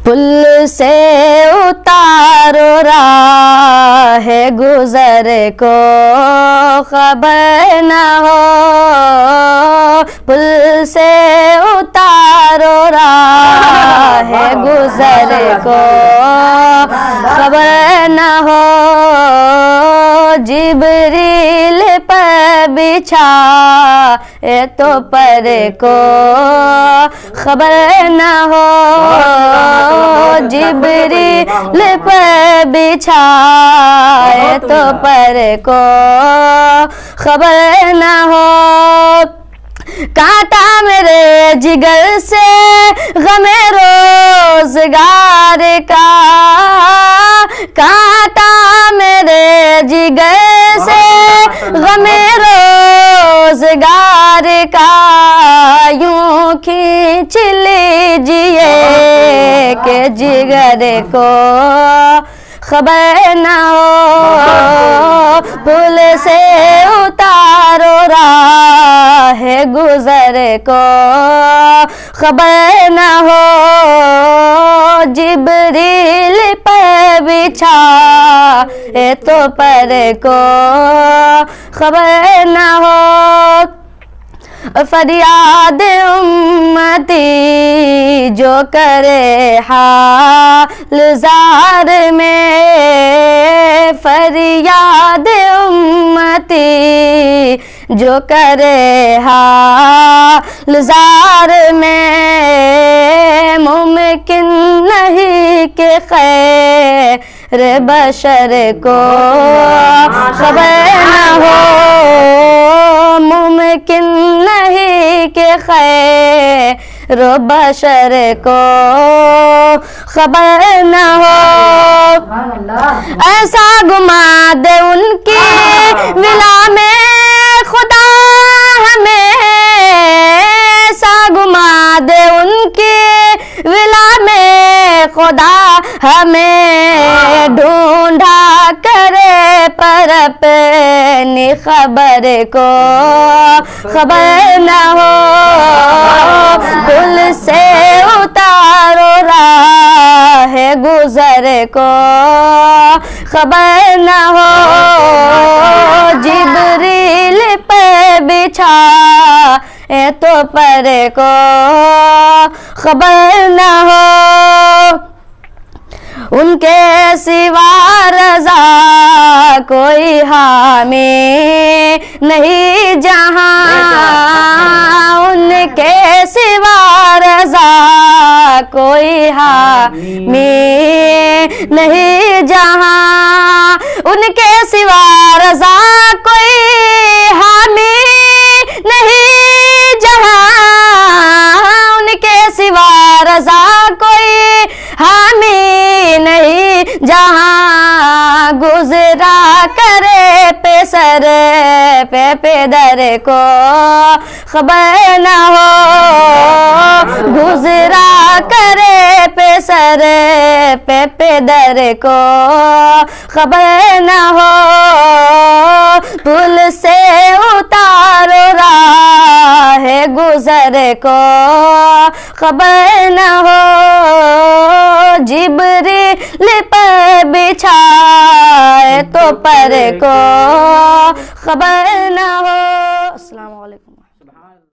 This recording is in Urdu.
پل سے اتارو راہ گزر کو خبر نہ ہو، پل سے اتارو راہ گزر کو خبر نہ ہو، جبریل پر بچھا تو پر کو خبر نہ ہو، جبریل پر بچھائے تو پر کو خبر نہ ہو، کانٹا میرے جگر سے غم روزگار کا، کانٹا میرے جگر سے غم روزگار کا، یوں کھینچ لیجئے کہ جگر کو خبر نہ ہو، پل سے اتارو راہ گزر کو خبر نہ ہو، جبریل پر بچھا تو پر کو خبر نہ ہو، فریاد امتی جو کرے حال زار میں، فریاد امتی جو کرے حال زار میں، ممکن نہیں کہ خیر بشر کو خبر نہ ہو، ممکن نہیں کہ خیر بشر کو خبر نہ ہو، ایسا گما دے ان کی ولا میں خدا ہمیں، ایسا گما دے ان کی ولا میں خدا ہمیں، ڈھونڈا کرے پر اپنی خبر کو خبر نہ ہو، پل سے اتارو راہ گزر کو خبر نہ ہو، جبریل پر بچھا تو پر کو خبر نہ ہو، ان کے سوا رضا کوئی حامی نہیں جہاں، ان کے سوا رضا کوئی حامی نہیں جہاں، ان کے سوا رضا کوئی حامی نہیں جہاں، ان کے سوا رضا کوئی حامی نہیں جہاں، گزرا کرے پہ سر پہ پیدر کو خبر نہ ہو، گزرا کرے پہ سر پہ پیدر کو خبر نہ ہو، پل سے اتارو راہ گزر کو خبر نہ ہو، جبریل پر بچھائے تو پر کو خبر نہ ہو۔